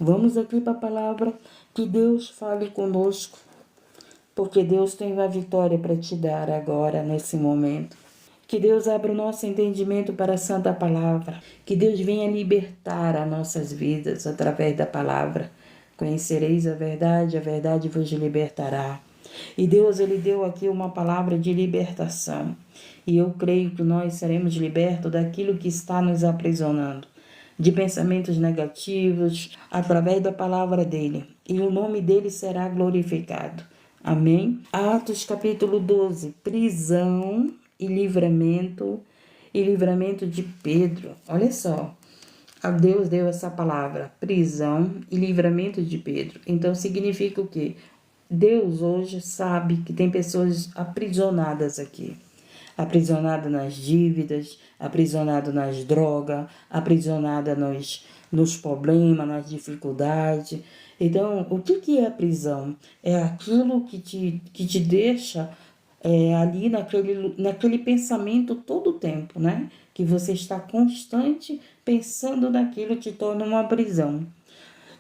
Vamos aqui para a palavra, que Deus fale conosco, porque Deus tem uma vitória para te dar agora, nesse momento. Que Deus abra o nosso entendimento para a santa palavra. Que Deus venha libertar as nossas vidas através da palavra. Conhecereis a verdade vos libertará. E Deus, Ele deu aqui uma palavra de libertação. E eu creio que nós seremos libertos daquilo que está nos aprisionando, de pensamentos negativos, através da palavra dEle. E o nome dEle será glorificado. Amém? Atos capítulo 12, prisão e livramento de Pedro. Olha só, a Deus deu essa palavra, prisão e livramento de Pedro. Então significa o quê? Deus hoje sabe que tem pessoas aprisionadas aqui. Aprisionada nas dívidas, aprisionada nas drogas, aprisionada nos problemas, nas dificuldades. Então, o que é a prisão? É aquilo que te deixa ali naquele pensamento todo o tempo, né? Que você está constante pensando naquilo, te torna uma prisão.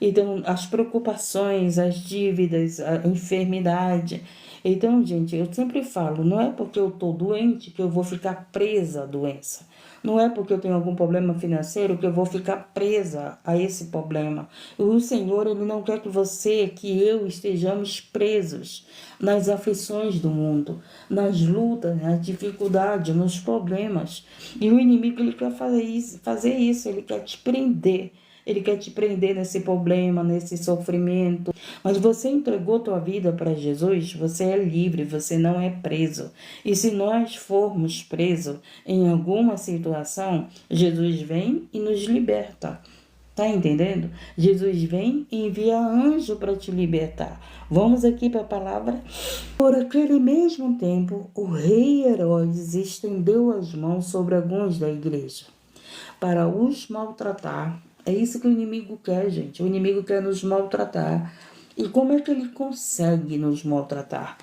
Então, as preocupações, as dívidas, a enfermidade. Então, gente, eu sempre falo, não é porque eu estou doente que eu vou ficar presa à doença. Não é porque eu tenho algum problema financeiro que eu vou ficar presa a esse problema. O Senhor, Ele não quer que você, que eu estejamos presos nas aflições do mundo, nas lutas, nas dificuldades, nos problemas. E o inimigo, ele quer fazer isso, ele quer te prender. Ele quer te prender nesse problema, nesse sofrimento. Mas você entregou tua vida para Jesus, você é livre, você não é preso. E se nós formos presos em alguma situação, Jesus vem e nos liberta. Tá entendendo? Jesus vem e envia anjo para te libertar. Vamos aqui para a palavra. Por aquele mesmo tempo, o rei Herodes estendeu as mãos sobre alguns da igreja para os maltratar. É isso que o inimigo quer, gente. O inimigo quer nos maltratar. E como é que ele consegue nos maltratar?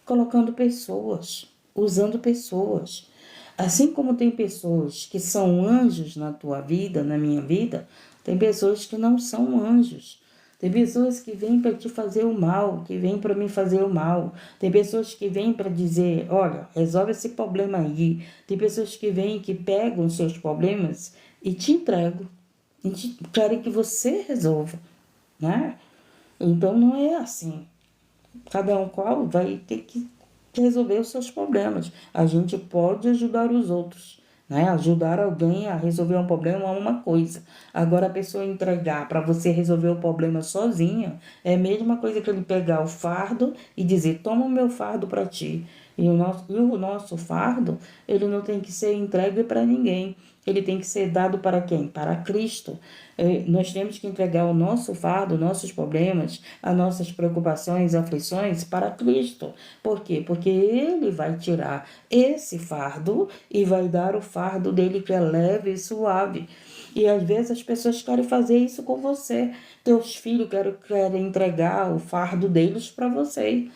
Colocando pessoas, usando pessoas. Assim como tem pessoas que são anjos na tua vida, na minha vida, tem pessoas que não são anjos. Tem pessoas que vêm para te fazer o mal, que vêm para me fazer o mal. Tem pessoas que vêm para dizer, olha, resolve esse problema aí. Tem pessoas que vêm, que pegam os seus problemas e te entregam. E querem que você resolva, né? Então não é assim. Cada um qual vai ter que resolver os seus problemas. A gente pode ajudar os outros, né? Ajudar alguém a resolver um problema é uma coisa. Agora a pessoa entregar para você resolver o problema sozinha é a mesma coisa que ele pegar o fardo e dizer, toma o meu fardo para ti. E o nosso fardo, ele não tem que ser entregue para ninguém. Ele tem que ser dado para quem? Para Cristo. Nós temos que entregar o nosso fardo, nossos problemas, as nossas preocupações, aflições para Cristo. Por quê? Porque Ele vai tirar esse fardo e vai dar o fardo dele que é leve e suave. E às vezes as pessoas querem fazer isso com você. Teus filhos querem entregar o fardo deles para você.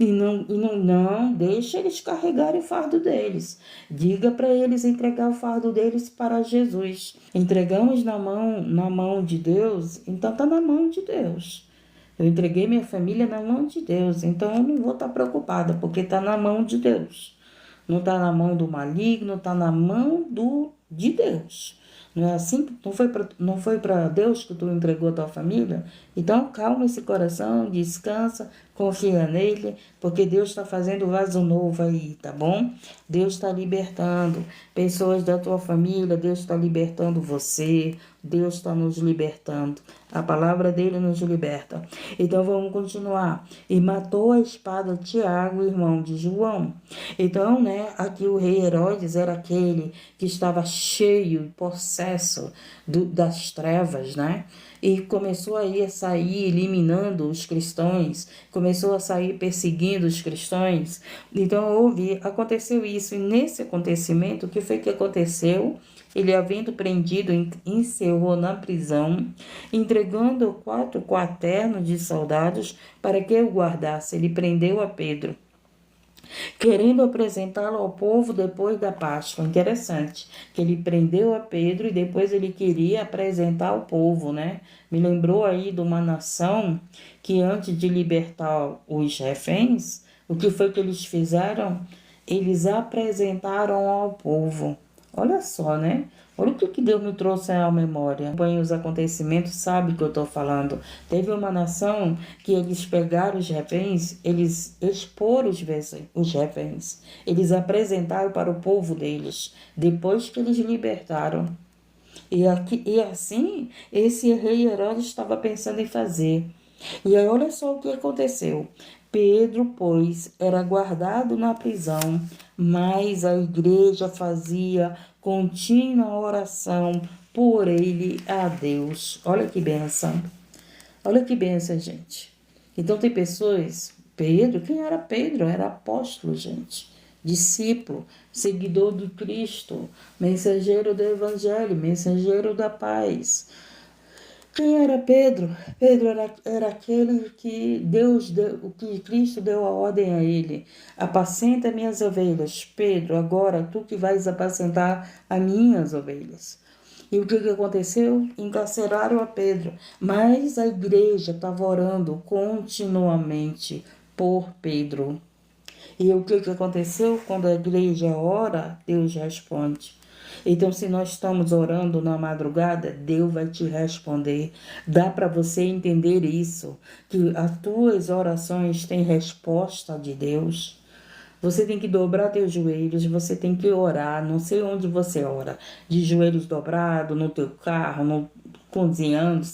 E não deixa eles carregarem o fardo deles. Diga para eles entregar o fardo deles para Jesus. Entregamos na mão de Deus, então está na mão de Deus. Eu entreguei minha família na mão de Deus, então eu não vou estar preocupada, porque está na mão de Deus. Não está na mão do maligno, está na mão de Deus. Não é assim? Não foi para Deus que tu entregou a tua família? Então, calma esse coração, descansa, confia nele, porque Deus está fazendo vaso novo aí, tá bom? Deus está libertando pessoas da tua família, Deus está libertando você, Deus está nos libertando. A palavra dele nos liberta. Então, vamos continuar. E matou a espada Tiago, irmão de João. Então, né, aqui o rei Herodes era aquele que estava cheio, possesso das trevas, né? E começou aí a sair eliminando os cristãos, começou a sair perseguindo os cristãos. Então aconteceu isso, e nesse acontecimento, o que foi que aconteceu? Ele, havendo prendido, encerrou na prisão, entregando 4 quaternos de soldados para que o guardasse. Ele prendeu a Pedro. querendo apresentá-lo ao povo depois da Páscoa. Interessante, que ele prendeu a Pedro e depois ele queria apresentar ao povo, né? Me lembrou aí de uma nação que antes de libertar os reféns, o que foi que eles fizeram? Eles apresentaram ao povo. Olha só, né? Olha o que Deus me trouxe à memória. Acompanhe os acontecimentos, sabe o que eu estou falando. Teve uma nação que eles pegaram os reféns, eles exporam os reféns. Eles apresentaram para o povo deles, depois que eles libertaram. E assim, esse rei Herodes estava pensando em fazer. E aí, olha só o que aconteceu. Pedro, pois, era guardado na prisão, mas a igreja fazia contínua oração por ele a Deus. Olha que bênção. Olha que bênção, gente. Então tem pessoas, Pedro, quem era Pedro? Era apóstolo, gente. Discípulo, seguidor de Cristo, mensageiro do Evangelho, mensageiro da paz. Quem era Pedro? Pedro era aquele que que Cristo deu a ordem a ele. Apacenta minhas ovelhas. Pedro, agora tu que vais apacentar as minhas ovelhas. E o que aconteceu? Encarceraram a Pedro. Mas a igreja estava orando continuamente por Pedro. E o que aconteceu? Quando a igreja ora, Deus responde. Então, se nós estamos orando na madrugada, Deus vai te responder. Dá para você entender isso, que as tuas orações têm resposta de Deus. Você tem que dobrar teus joelhos, você tem que orar, não sei onde você ora, de joelhos dobrados, no teu carro, cozinhando,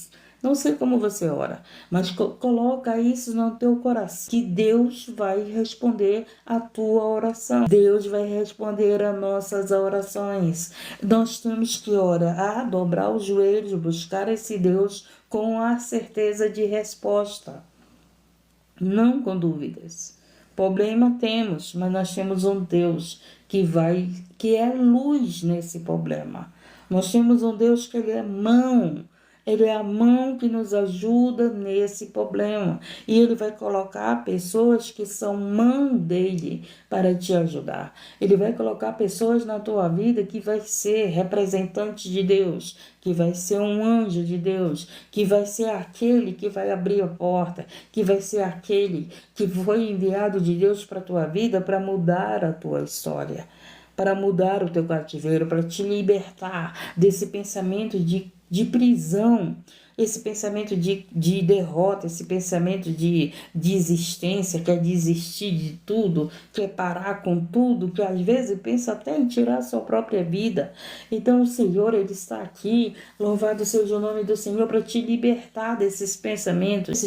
não sei como você ora, mas coloca isso no teu coração, que Deus vai responder a tua oração. Deus vai responder as nossas orações. Nós temos que orar, dobrar os joelhos, buscar esse Deus com a certeza de resposta, não com dúvidas. Problema temos, mas nós temos um Deus que é luz nesse problema. Nós temos um Deus que ele é mão. Ele é a mão que nos ajuda nesse problema. E ele vai colocar pessoas que são mão dele para te ajudar. Ele vai colocar pessoas na tua vida que vai ser representante de Deus, que vai ser um anjo de Deus, que vai ser aquele que vai abrir a porta, que vai ser aquele que foi enviado de Deus para a tua vida para mudar a tua história, para mudar o teu cativeiro, para te libertar desse pensamento de prisão, esse pensamento de derrota, esse pensamento de desistência, que é desistir de tudo, que é parar com tudo, que às vezes pensa até em tirar a sua própria vida. Então o Senhor, ele está aqui, louvado seja o nome do Senhor, para te libertar desses pensamentos,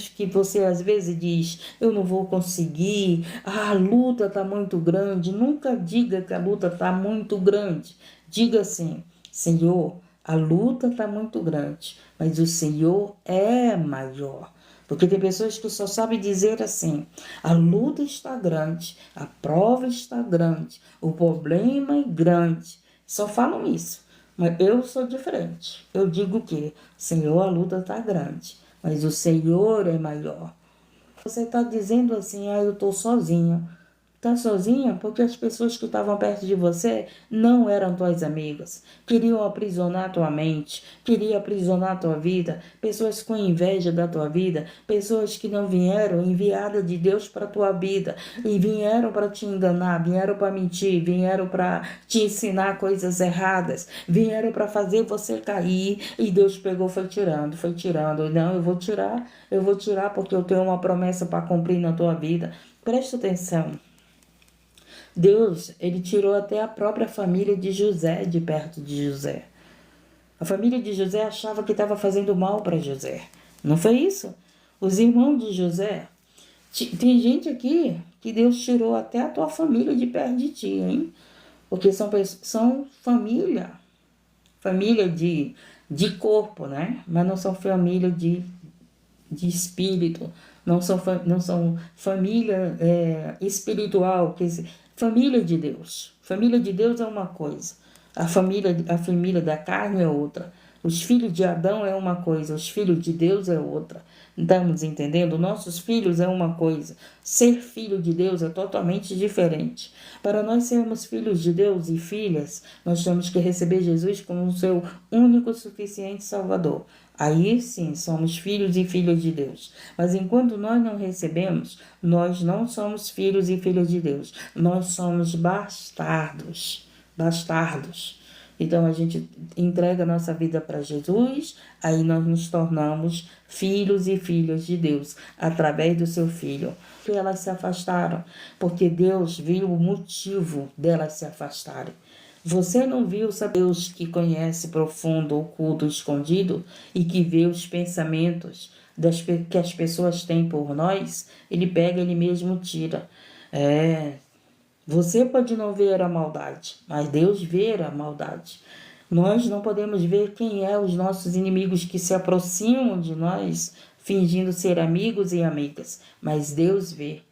que você às vezes diz, eu não vou conseguir, a luta está muito grande. Nunca diga que a luta está muito grande. Diga assim, Senhor, a luta está muito grande, mas o Senhor é maior. Porque tem pessoas que só sabem dizer assim, a luta está grande, a prova está grande, o problema é grande. Só falam isso. Mas eu sou diferente. Eu digo que, Senhor, a luta está grande, mas o Senhor é maior. Você está dizendo assim, eu estou sozinha. Está sozinha porque as pessoas que estavam perto de você não eram tuas amigas. Queriam aprisionar tua mente, queriam aprisionar tua vida. Pessoas com inveja da tua vida, pessoas que não vieram enviadas de Deus para tua vida e vieram para te enganar, vieram para mentir, vieram para te ensinar coisas erradas, vieram para fazer você cair e Deus pegou, foi tirando. Não, eu vou tirar porque eu tenho uma promessa para cumprir na tua vida. Presta atenção. Deus, ele tirou até a própria família de José de perto de José. A família de José achava que estava fazendo mal para José. Não foi isso? Os irmãos de José. Tem gente aqui que Deus tirou até a tua família de perto de ti, hein? Porque são família. Família de corpo, né? Mas não são família de espírito. Não são família espiritual. Família de Deus. Família de Deus é uma coisa. A família da carne é outra. Os filhos de Adão é uma coisa, os filhos de Deus é outra. Estamos entendendo? Nossos filhos é uma coisa. Ser filho de Deus é totalmente diferente. Para nós sermos filhos de Deus e filhas, nós temos que receber Jesus como o seu único suficiente Salvador. Aí sim, somos filhos e filhas de Deus. Mas enquanto nós não recebemos, nós não somos filhos e filhas de Deus. Nós somos bastardos. Bastardos. Então a gente entrega a nossa vida para Jesus, aí nós nos tornamos filhos e filhas de Deus, através do seu Filho. Que elas se afastaram, porque Deus viu o motivo delas se afastarem. Você não viu, sabe, Deus que conhece profundo, oculto, escondido e que vê os pensamentos que as pessoas têm por nós? Ele pega, ele mesmo tira. Você pode não ver a maldade, mas Deus vê a maldade. Nós não podemos ver quem é os nossos inimigos que se aproximam de nós, fingindo ser amigos e amigas, mas Deus vê.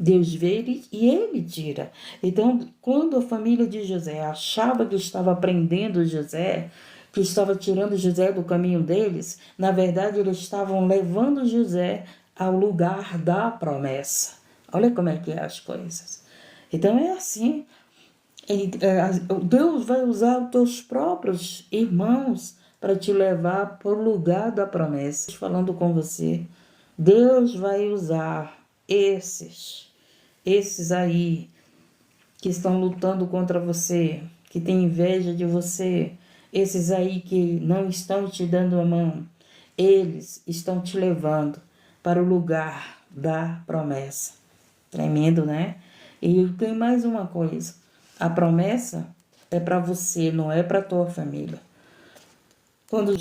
Deus vê e ele tira. Então, quando a família de José achava que estava prendendo José, que estava tirando José do caminho deles, na verdade eles estavam levando José ao lugar da promessa. Olha como é que é as coisas. Então é assim. Deus vai usar os teus próprios irmãos para te levar para o lugar da promessa. Falando com você, Deus vai usar esses aí que estão lutando contra você, que têm inveja de você, esses aí que não estão te dando a mão, eles estão te levando para o lugar da promessa. Tremendo, né? E tem mais uma coisa. A promessa é para você, não é para a tua família. Quando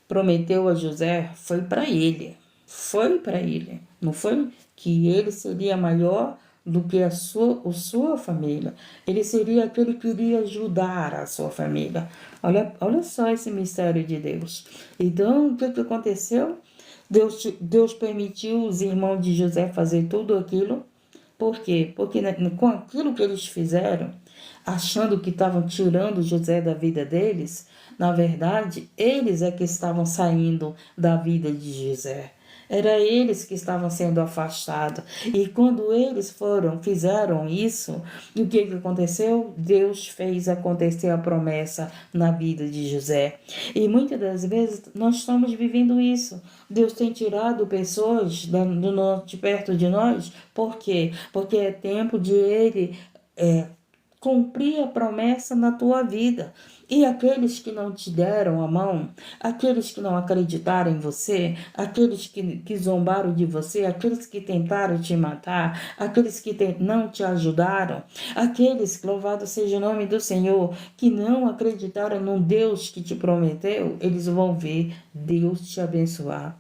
prometeu a José, foi para ele. Foi para ele. Não foi que ele seria maior do que a sua família. Ele seria aquele que iria ajudar a sua família. Olha só esse mistério de Deus. Então, o que aconteceu? Deus permitiu os irmãos de José fazer tudo aquilo. Por quê? Porque com aquilo que eles fizeram, achando que estavam tirando José da vida deles, na verdade, eles é que estavam saindo da vida de José. Era eles que estavam sendo afastados. E quando eles fizeram isso, o que aconteceu? Deus fez acontecer a promessa na vida de José. E muitas das vezes nós estamos vivendo isso. Deus tem tirado pessoas de perto de nós. Por quê? Porque é tempo de Ele cumprir a promessa na tua vida. E aqueles que não te deram a mão, aqueles que não acreditaram em você, aqueles que zombaram de você, aqueles que tentaram te matar, aqueles que não te ajudaram, aqueles, louvado seja o nome do Senhor, que não acreditaram no Deus que te prometeu, eles vão ver Deus te abençoar.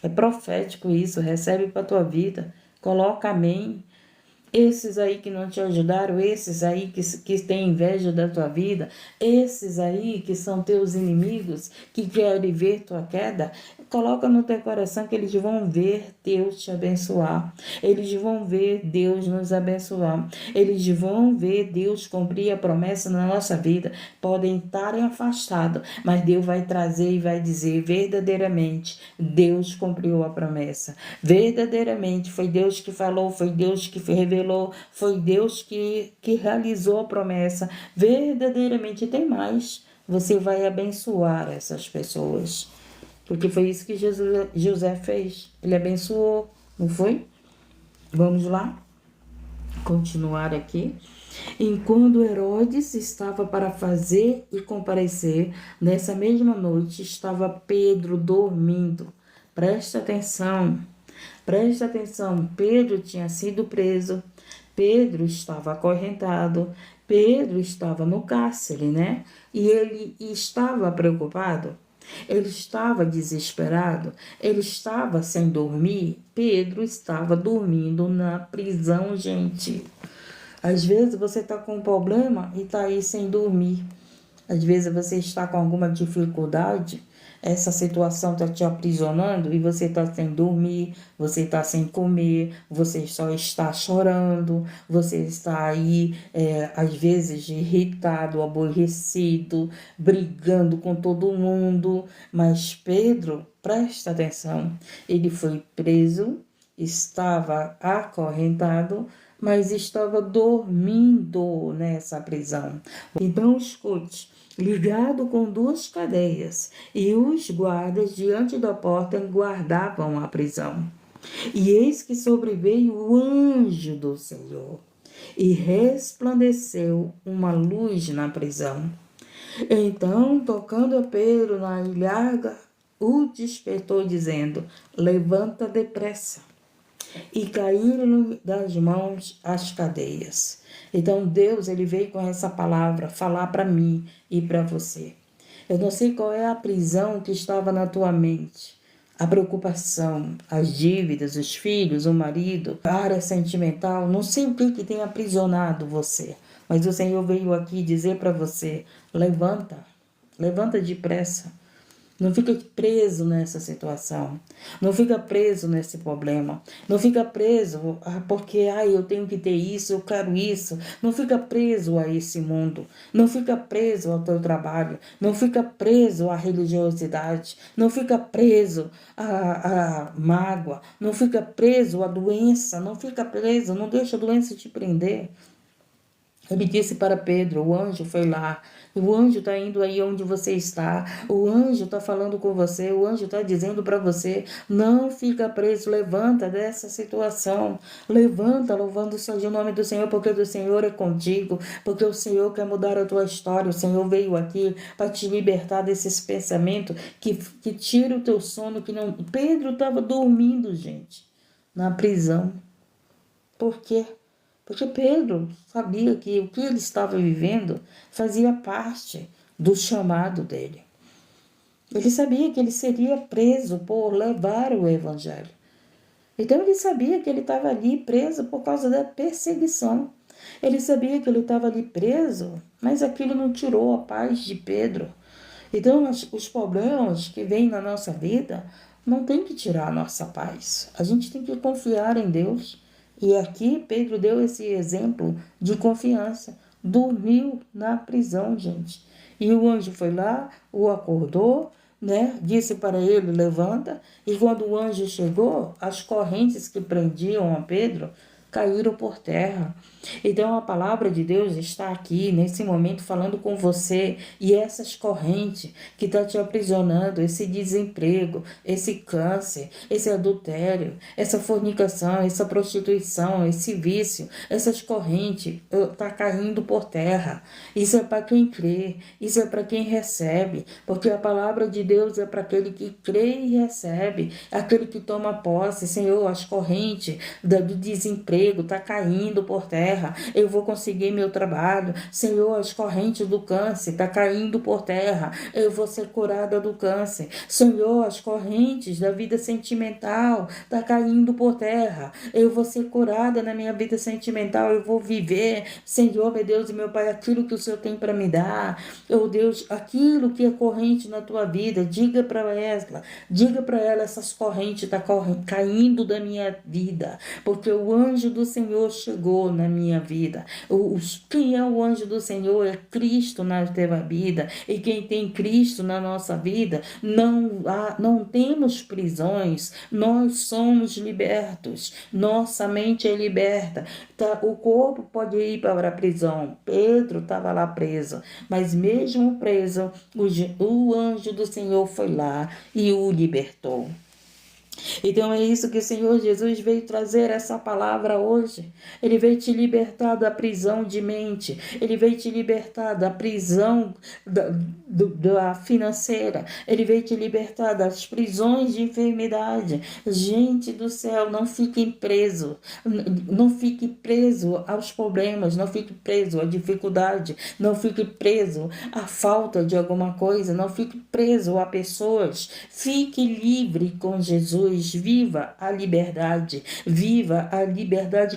É profético isso, recebe para a tua vida, coloca amém. Esses aí que não te ajudaram, esses aí que têm inveja da tua vida, esses aí que são teus inimigos, que querem ver tua queda, coloca no teu coração que eles vão ver Deus te abençoar. Eles vão ver Deus nos abençoar. Eles vão ver Deus cumprir a promessa na nossa vida. Podem estar afastados, mas Deus vai trazer e vai dizer verdadeiramente, Deus cumpriu a promessa. Verdadeiramente, foi Deus que falou, foi Deus que revelou, foi Deus que realizou a promessa. Verdadeiramente tem mais. Você vai abençoar essas pessoas. Porque foi isso que José fez. Ele abençoou, não foi? Vamos lá? Continuar aqui. Enquanto Herodes estava para fazer e comparecer, nessa mesma noite estava Pedro dormindo. Presta atenção. Presta atenção, Pedro tinha sido preso, Pedro estava acorrentado, Pedro estava no cárcere, né? E ele estava preocupado, ele estava desesperado, ele estava sem dormir. Pedro estava dormindo na prisão, gente. Às vezes você está com um problema e está aí sem dormir. Às vezes você está com alguma dificuldade essa situação está te aprisionando e você está sem dormir, você está sem comer, você só está chorando, você está aí, às vezes, irritado, aborrecido, brigando com todo mundo. Mas Pedro, presta atenção, ele foi preso, estava acorrentado, mas estava dormindo nessa prisão. Então, escute, ligado com 2 cadeias, e os guardas diante da porta guardavam a prisão. E eis que sobreveio o anjo do Senhor, e resplandeceu uma luz na prisão. Então, tocando a Pedro na ilharga, o despertou, dizendo: levanta depressa. E caíram das mãos as cadeias. Então Deus, ele veio com essa palavra falar para mim e para você. Eu não sei qual é a prisão que estava na tua mente. A preocupação, as dívidas, os filhos, o marido, a área sentimental, não sei o que tem aprisionado você. Mas o Senhor veio aqui dizer para você: levanta, levanta depressa. Não fica preso nessa situação. Não fica preso nesse problema. Não fica preso porque eu tenho que ter isso, eu quero isso. Não fica preso a esse mundo. Não fica preso ao teu trabalho. Não fica preso à religiosidade. Não fica preso à mágoa. Não fica preso à doença. Não fica preso. Não deixa a doença te prender. Ele disse para Pedro, o anjo foi lá, o anjo está indo aí onde você está, o anjo está falando com você, o anjo está dizendo para você: não fica preso, levanta dessa situação, levanta louvando o nome do Senhor, porque o Senhor é contigo, porque o Senhor quer mudar a tua história, o Senhor veio aqui para te libertar desses pensamentos que tira o teu sono, que não... Pedro estava dormindo, gente, na prisão. Por quê? Porque Pedro sabia que o que ele estava vivendo fazia parte do chamado dele. Ele sabia que ele seria preso por levar o evangelho. Então ele sabia que ele estava ali preso por causa da perseguição. Ele sabia que ele estava ali preso, mas aquilo não tirou a paz de Pedro. Então os problemas que vêm na nossa vida não tem que tirar a nossa paz. A gente tem que confiar em Deus. E aqui Pedro deu esse exemplo de confiança. Dormiu na prisão, gente. E o anjo foi lá, o acordou, né? Disse para ele: levanta. E quando o anjo chegou, as correntes que prendiam a Pedro caíram por terra. Então a palavra de Deus está aqui nesse momento falando com você, e essas correntes que estão te aprisionando, esse desemprego, esse câncer, esse adultério, essa fornicação, essa prostituição, esse vício, essas correntes estão caindo por terra. Isso é para quem crê, isso é para quem recebe, porque a palavra de Deus é para aquele que crê e recebe, aquele que toma posse. Senhor, as correntes do desemprego está caindo por terra, eu vou conseguir meu trabalho. Senhor, as correntes do câncer está caindo por terra, eu vou ser curada do câncer. Senhor, as correntes da vida sentimental está caindo por terra, eu vou ser curada na minha vida sentimental, eu vou viver, Senhor, meu Deus e meu Pai, aquilo que o Senhor tem para me dar. Oh Deus, aquilo que é corrente na tua vida, diga para ela, essas correntes estão caindo da minha vida, porque o anjo do Senhor chegou na minha vida. Quem é o anjo do Senhor? É Cristo na tua vida. E quem tem Cristo na nossa vida, não temos prisões, nós somos libertos, nossa mente é liberta. O corpo pode ir para a prisão. Pedro estava lá preso, mas mesmo preso, o anjo do Senhor foi lá e o libertou. Então é isso que o Senhor Jesus veio trazer, essa palavra hoje. Ele veio te libertar da prisão de mente. Ele veio te libertar da prisão da financeira. Ele veio te libertar das prisões de enfermidade. Gente do céu, não fiquem presos. Não fique preso aos problemas. Não fique preso à dificuldade. Não fique preso à falta de alguma coisa. Não fique preso a pessoas. Fique livre com Jesus. Viva a liberdade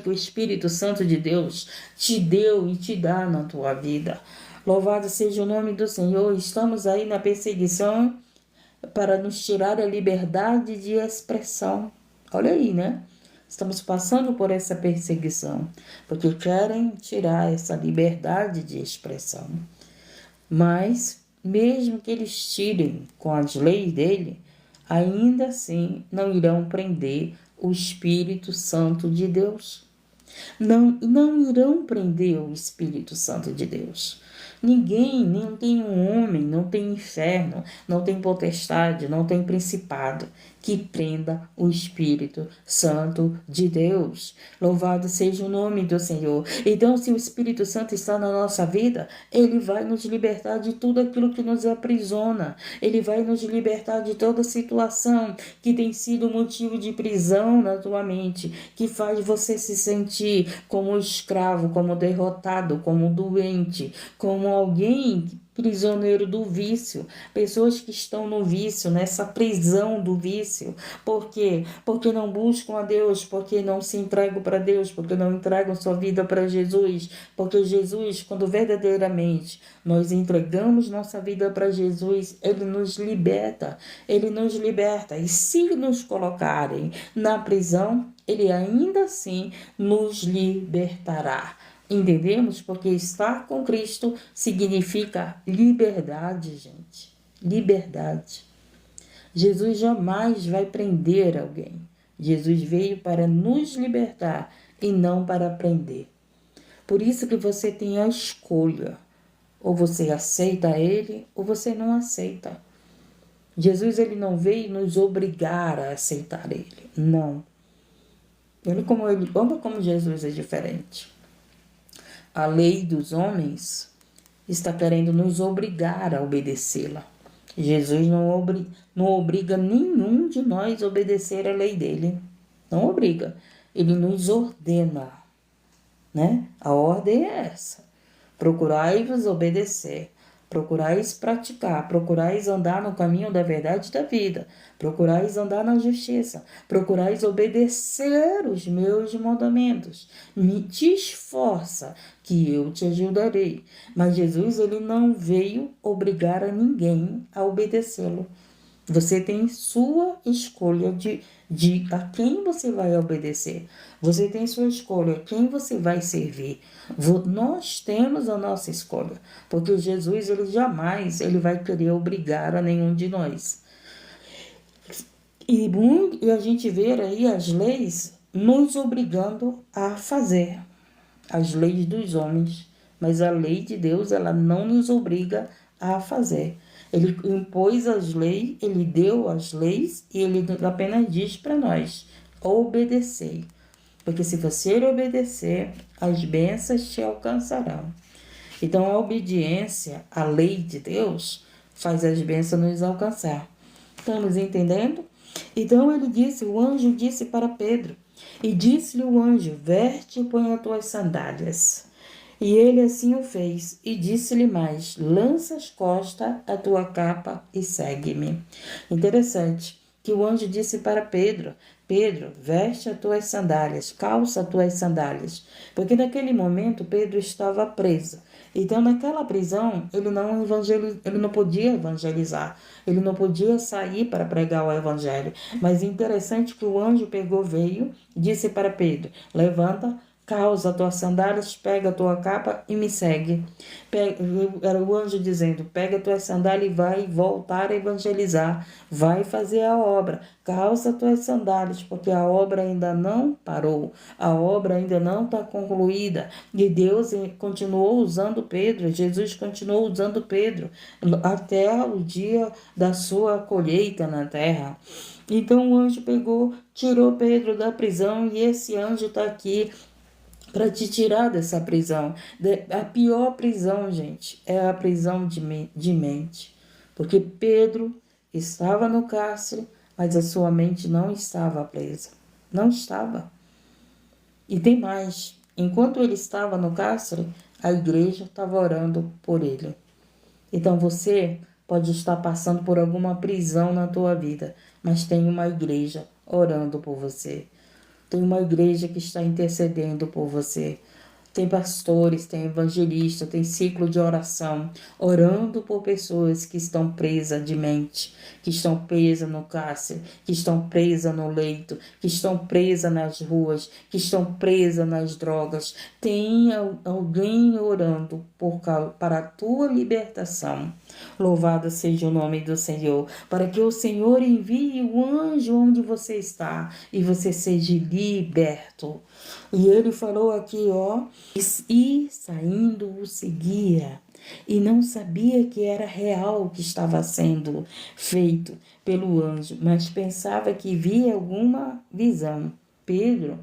que o Espírito Santo de Deus te deu e te dá na tua vida. Louvado seja o nome do Senhor. Estamos aí na perseguição. para nos tirar a liberdade de expressão. Olha aí, né? Estamos passando por essa perseguição, porque querem tirar essa liberdade de expressão. Mas, mesmo que eles tirem com as leis dele, ainda assim não irão prender o Espírito Santo de Deus. Não irão prender o Espírito Santo de Deus. Ninguém, não tem um homem, não tem inferno, não tem potestade, não tem principado que prenda o Espírito Santo de Deus. Louvado seja o nome do Senhor. Então, se o Espírito Santo está na nossa vida, ele vai nos libertar de tudo aquilo que nos aprisiona. Ele vai nos libertar de toda situação que tem sido motivo de prisão na tua mente, que faz você se sentir como escravo, como derrotado, como doente, como alguém prisioneiro do vício, pessoas que estão no vício, nessa prisão do vício. Por quê? Porque não buscam a Deus, porque não se entregam para Deus, porque não entregam sua vida para Jesus, porque Jesus, quando verdadeiramente nós entregamos nossa vida para Jesus, Ele nos liberta, e se nos colocarem na prisão, Ele ainda assim nos libertará. Entendemos? Porque estar com Cristo significa liberdade, gente. Liberdade. Jesus jamais vai prender alguém. Jesus veio para nos libertar e não para prender. Por isso que você tem a escolha. Ou você aceita Ele, ou você não aceita. Jesus, ele não veio nos obrigar a aceitar Ele. Não. Olha como Jesus é diferente. A lei dos homens está querendo nos obrigar a obedecê-la. Jesus não obriga nenhum de nós a obedecer a lei dele. Não obriga. Ele nos ordena, né? A ordem é essa. Procurai-vos obedecer. Procurais praticar, procurais andar no caminho da verdade e da vida, procurais andar na justiça, procurais obedecer os meus mandamentos. Te esforça, que eu te ajudarei. Mas Jesus, ele não veio obrigar a ninguém a obedecê-lo. Você tem sua escolha de a quem você vai obedecer. Você tem sua escolha, a quem você vai servir. Nós temos a nossa escolha, porque Jesus, ele jamais vai querer obrigar a nenhum de nós. E a gente vê aí as leis nos obrigando a fazer. As leis dos homens, mas a lei de Deus, ela não nos obriga a fazer. Ele impôs as leis, ele deu as leis e ele apenas diz para nós: obedecei. Porque se você obedecer, as bênçãos te alcançarão. Então, a obediência à lei de Deus faz as bênçãos nos alcançar. Estamos entendendo? Então, o anjo disse para Pedro, e disse-lhe o anjo: veste e põe as tuas sandálias. E ele assim o fez, e disse-lhe mais: lança as costas a tua capa e segue-me. Interessante que o anjo disse para Pedro: Pedro, veste as tuas sandálias, calça as tuas sandálias. Porque naquele momento Pedro estava preso. Então, naquela prisão, ele não podia evangelizar, ele não podia sair para pregar o evangelho. Mas interessante que o anjo veio, disse para Pedro: levanta, calça as tuas sandálias, pega a tua capa e me segue. Era o anjo dizendo: pega as tuas sandálias e vai voltar a evangelizar. Vai fazer a obra. Calça as tuas sandálias, porque a obra ainda não parou. A obra ainda não está concluída. E Deus continuou usando Pedro. Jesus continuou usando Pedro até o dia da sua colheita na terra. Então o anjo tirou Pedro da prisão, e esse anjo está aqui para te tirar dessa prisão. A pior prisão, gente, é a prisão de mente. Porque Pedro estava no cárcere, mas a sua mente não estava presa. Não estava. E tem mais. Enquanto ele estava no cárcere, a igreja estava orando por ele. Então você pode estar passando por alguma prisão na tua vida, mas tem uma igreja orando por você. Tem uma igreja que está intercedendo por você. Tem pastores, tem evangelistas, tem ciclo de oração, orando por pessoas que estão presas de mente, que estão presas no cárcere, que estão presas no leito, que estão presas nas ruas, que estão presas nas drogas. Tem alguém orando para a tua libertação. Louvado seja o nome do Senhor, para que o Senhor envie o anjo onde você está e você seja liberto. E ele falou aqui, ó, e saindo o seguia, e não sabia que era real o que estava sendo feito pelo anjo, mas pensava que via alguma visão. Pedro,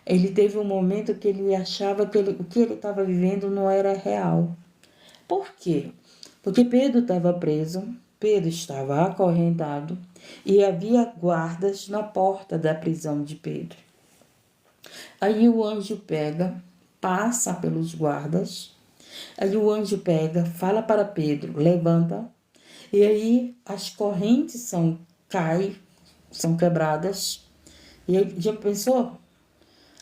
ele teve um momento que ele achava que o que ele estava vivendo não era real. Por quê? Porque Pedro estava preso, Pedro estava acorrentado e havia guardas na porta da prisão de Pedro. Aí o anjo passa pelos guardas, aí o anjo fala para Pedro, levanta, e aí as correntes são quebradas. E aí, já pensou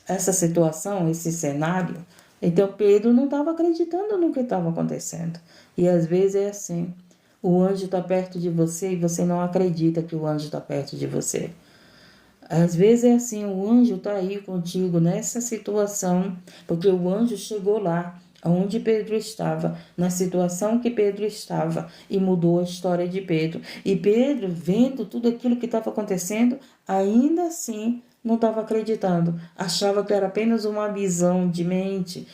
essa situação, esse cenário? Então Pedro não estava acreditando no que estava acontecendo. E às vezes é assim, o anjo está perto de você e você não acredita que o anjo está perto de você. Às vezes é assim, o anjo está aí contigo nessa situação, porque o anjo chegou lá, onde Pedro estava, na situação que Pedro estava, e mudou a história de Pedro. E Pedro, vendo tudo aquilo que estava acontecendo, ainda assim não estava acreditando. Achava que era apenas uma visão de mente,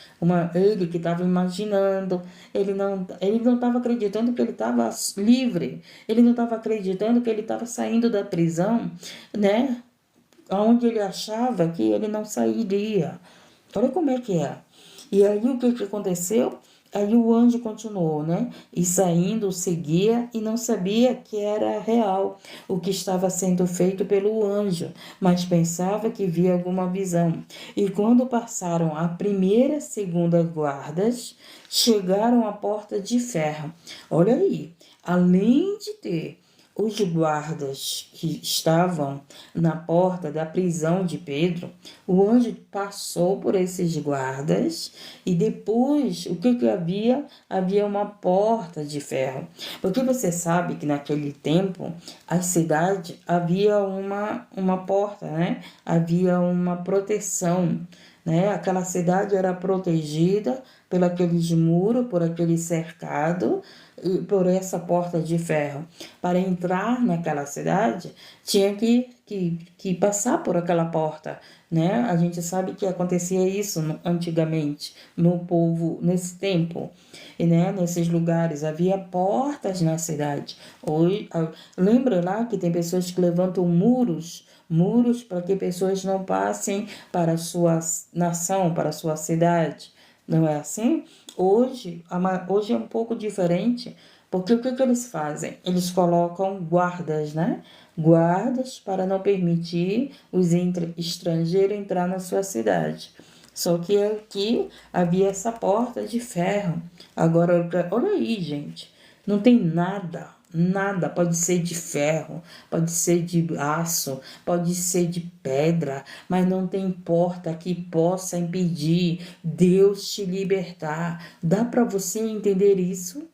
ele que estava imaginando. Ele não estava acreditando que ele estava livre. Ele não estava acreditando que ele estava saindo da prisão, né? Onde ele achava que ele não sairia. Olha como é que é. E aí o que aconteceu? Aí o anjo continuou, né? E saindo, seguia e não sabia que era real o que estava sendo feito pelo anjo, mas pensava que via alguma visão. E quando passaram a primeira e segunda guardas, chegaram à porta de ferro. Olha aí, além de ter os guardas que estavam na porta da prisão de Pedro, o anjo passou por esses guardas e depois, o que havia? Havia uma porta de ferro. Porque você sabe que naquele tempo, a cidade havia uma porta, né? Havia uma proteção, né? Aquela cidade era protegida por aqueles muros, por aquele cercado, por essa porta de ferro. Para entrar naquela cidade, tinha que passar por aquela porta, né? A gente sabe que acontecia isso antigamente, no povo, nesse tempo, e, né? Nesses lugares, havia portas na cidade. Hoje, lembra lá que tem pessoas que levantam muros para que pessoas não passem para a sua nação, para a sua cidade. Não é assim? Hoje é um pouco diferente, porque o que eles fazem? Eles colocam guardas, né? Guardas para não permitir os estrangeiros entrar na sua cidade. Só que aqui havia essa porta de ferro. Agora, olha aí, gente. Não tem nada. Nada, pode ser de ferro, pode ser de aço, pode ser de pedra, mas não tem porta que possa impedir Deus te libertar. Dá para você entender isso?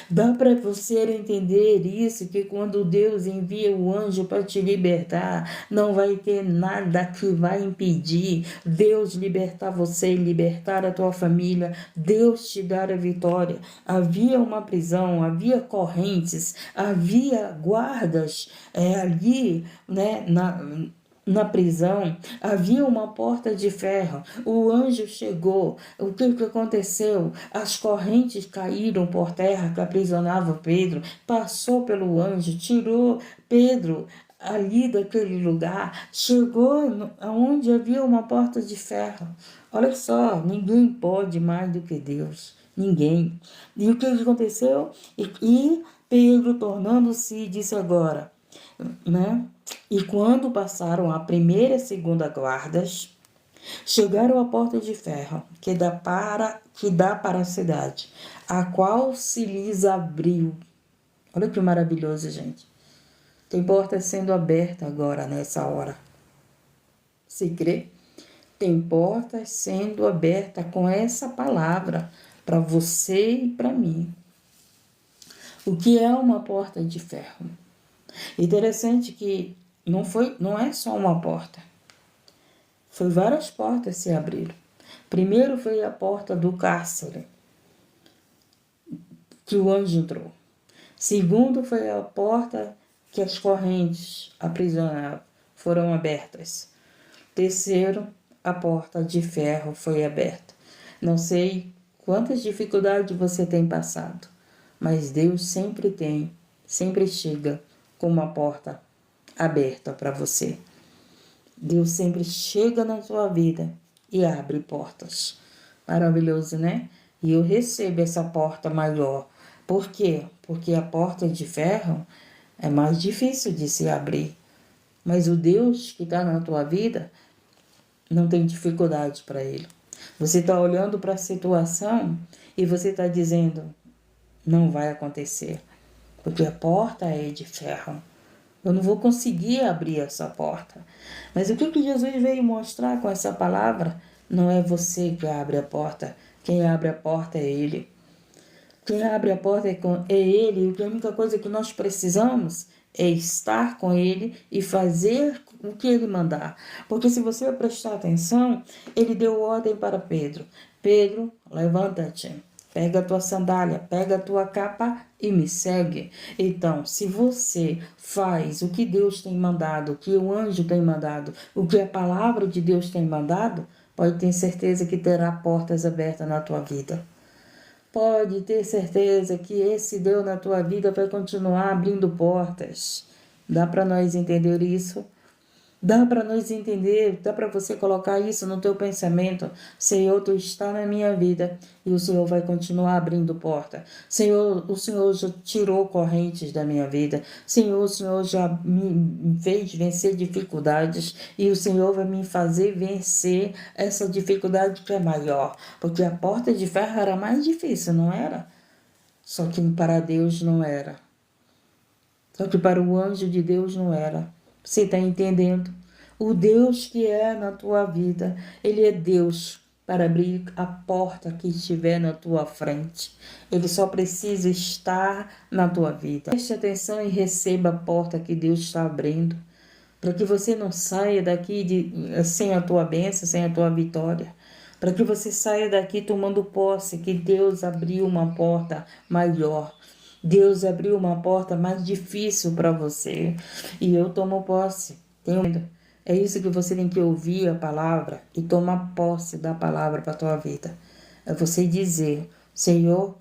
Dá para você entender isso, que quando Deus envia o anjo para te libertar, não vai ter nada que vai impedir Deus libertar você e libertar a tua família, Deus te dar a vitória. Havia uma prisão, havia correntes, havia guardas ali, né, na prisão, havia uma porta de ferro. O anjo chegou. O que aconteceu? As correntes caíram por terra que aprisionavam Pedro. Passou pelo anjo, tirou Pedro ali daquele lugar. Chegou aonde havia uma porta de ferro. Olha só, ninguém pode mais do que Deus. Ninguém. E o que aconteceu? E Pedro, tornando-se, disse agora, né? E quando passaram a primeira e segunda guardas, chegaram à porta de ferro que dá para a cidade, a qual se lhes abriu. Olha que maravilhoso, gente. Tem porta sendo aberta agora, nessa hora. Se crê? Tem portas sendo abertas com essa palavra para você e para mim. O que é uma porta de ferro? Interessante que não é só uma porta. Foi várias portas se abriram. Primeiro foi a porta do cárcere, que o anjo entrou. Segundo foi a porta que as correntes aprisionavam, foram abertas. Terceiro, a porta de ferro foi aberta. Não sei quantas dificuldades você tem passado, mas Deus sempre chega com uma porta aberta para você. Deus sempre chega na sua vida e abre portas. Maravilhoso, né? E eu recebo essa porta maior. Por quê? Porque a porta de ferro é mais difícil de se abrir. Mas o Deus que está na tua vida não tem dificuldade para ele. Você está olhando para a situação e você está dizendo, não vai acontecer, porque a porta é de ferro. Eu não vou conseguir abrir essa porta. Mas o que Jesus veio mostrar com essa palavra? Não é você que abre a porta. Quem abre a porta é Ele. Quem abre a porta é Ele. E a única coisa que nós precisamos é estar com Ele e fazer o que Ele mandar. Porque se você prestar atenção, Ele deu ordem para Pedro. Pedro, levanta-te. Pega a tua sandália, pega a tua capa e me segue. Então, se você faz o que Deus tem mandado, o que o anjo tem mandado, o que a palavra de Deus tem mandado, pode ter certeza que terá portas abertas na tua vida. Pode ter certeza que esse Deus na tua vida vai continuar abrindo portas. Dá para nós entender isso? Dá para nós entender, dá para você colocar isso no teu pensamento. Senhor, tu está na minha vida e o Senhor vai continuar abrindo porta. Senhor, o Senhor já tirou correntes da minha vida. Senhor, o Senhor já me fez vencer dificuldades e o Senhor vai me fazer vencer essa dificuldade que é maior. Porque a porta de ferro era mais difícil, não era? Só que para Deus não era. Só que para o anjo de Deus não era. Você está entendendo? O Deus que é na tua vida, Ele é Deus para abrir a porta que estiver na tua frente. Ele só precisa estar na tua vida. Preste atenção e receba a porta que Deus está abrindo. Para que você não saia daqui sem a tua bênção, sem a tua vitória. Para que você saia daqui tomando posse que Deus abriu uma porta maior. Deus abriu uma porta mais difícil para você. E eu tomo posse. É isso que você tem que ouvir a palavra e tomar posse da palavra para a tua vida. É você dizer, Senhor,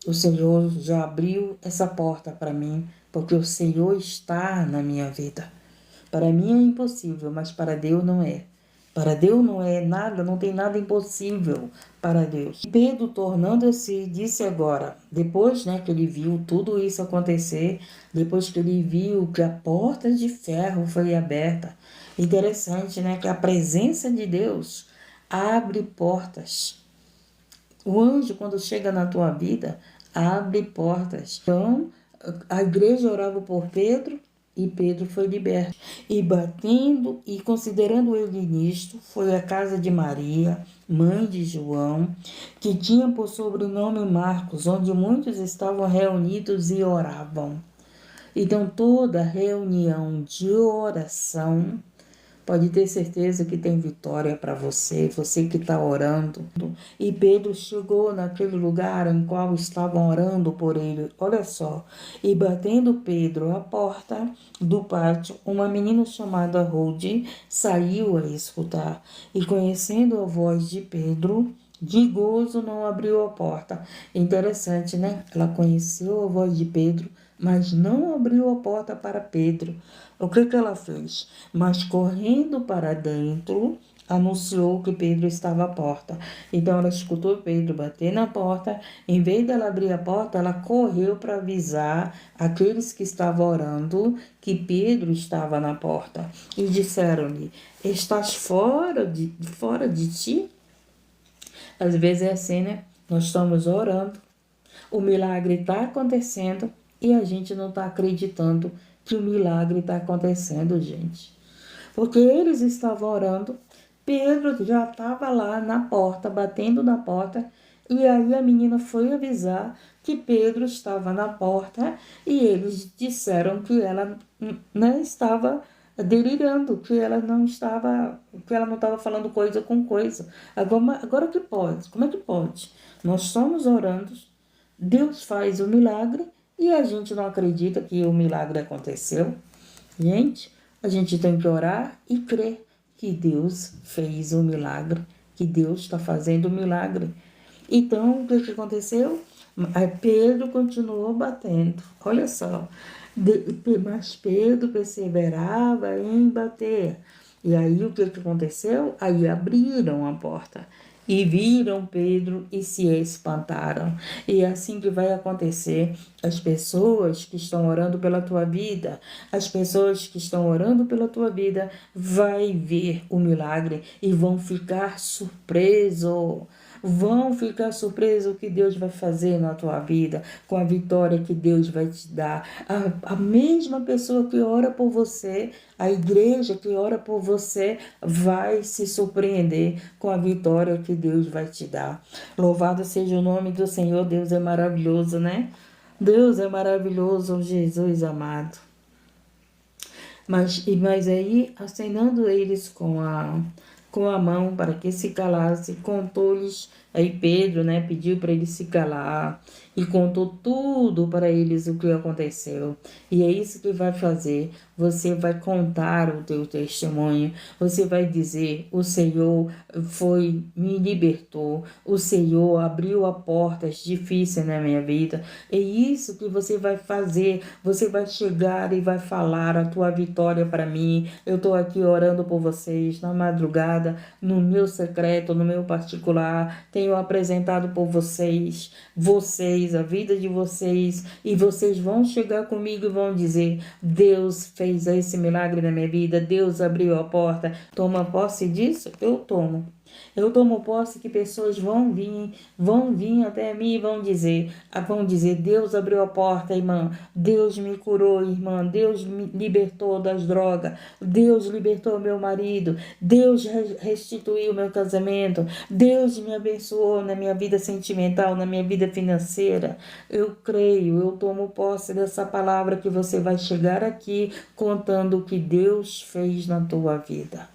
o Senhor já abriu essa porta para mim, porque o Senhor está na minha vida. Para mim é impossível, mas para Deus não é. Para Deus não é nada, não tem nada impossível para Deus. Pedro, tornando-se, disse agora, depois que ele viu tudo isso acontecer, depois que ele viu que a porta de ferro foi aberta, interessante, que a presença de Deus abre portas. O anjo, quando chega na tua vida, abre portas. Então, a igreja orava por Pedro, e Pedro foi liberto. E batendo e considerando ele nisto, foi à casa de Maria, mãe de João, que tinha por sobrenome Marcos, onde muitos estavam reunidos e oravam. Então, toda reunião de oração, pode ter certeza que tem vitória para você que está orando. E Pedro chegou naquele lugar em qual estavam orando por ele. Olha só. E batendo Pedro à porta do pátio, uma menina chamada Rode saiu a escutar. E conhecendo a voz de Pedro, de gozo não abriu a porta. Interessante, Ela conheceu a voz de Pedro, mas não abriu a porta para Pedro. O que ela fez? Mas correndo para dentro, anunciou que Pedro estava à porta. Então ela escutou Pedro bater na porta. Em vez dela abrir a porta, ela correu para avisar aqueles que estavam orando que Pedro estava na porta. E disseram-lhe, estás fora de ti? Às vezes é assim, Nós estamos orando, o milagre está acontecendo e a gente não está acreditando que o milagre está acontecendo, gente. Porque eles estavam orando, Pedro já estava lá na porta, batendo na porta, e aí a menina foi avisar que Pedro estava na porta e eles disseram que ela não estava delirando, que ela não estava falando coisa com coisa. Agora que pode? Como é que pode? Nós estamos orando, Deus faz o milagre e a gente não acredita que o milagre aconteceu. Gente, a gente tem que orar e crer que Deus fez o milagre, que Deus está fazendo o milagre. Então, o que aconteceu? Aí Pedro continuou batendo. Olha só. Mas Pedro perseverava em bater. E aí o que aconteceu? Aí abriram a porta e viram Pedro e se espantaram. E é assim que vai acontecer. As pessoas que estão orando pela tua vida, as pessoas que estão orando pela tua vida, vai ver o milagre e vão ficar surpresos. Vão ficar surpresos o que Deus vai fazer na tua vida, com a vitória que Deus vai te dar. A mesma pessoa que ora por você, a igreja que ora por você, vai se surpreender com a vitória que Deus vai te dar. Louvado seja o nome do Senhor, Deus é maravilhoso, né? Deus é maravilhoso, Jesus amado. Mas aí, acenando eles com a mão para que se calasse, contou-lhes, aí Pedro, né, pediu para ele se calar e contou tudo para eles o que aconteceu. E é isso que vai fazer. Você vai contar o teu testemunho. Você vai dizer: o Senhor me libertou. O Senhor abriu a portas difíceis na minha vida. É isso que você vai fazer. Você vai chegar e vai falar a tua vitória para mim. Eu estou aqui orando por vocês na madrugada, no meu secreto, no meu particular. Tenho apresentado por vocês, a vida de vocês, e vocês vão chegar comigo e vão dizer: Deus fez esse milagre na minha vida, Deus abriu a porta. Toma posse disso? Eu tomo. Eu tomo posse que pessoas vão vir até mim e vão dizer, Deus abriu a porta, irmã, Deus me curou, irmã, Deus me libertou das drogas, Deus libertou meu marido, Deus restituiu meu casamento, Deus me abençoou na minha vida sentimental, na minha vida financeira. Eu creio, eu tomo posse dessa palavra que você vai chegar aqui contando o que Deus fez na tua vida.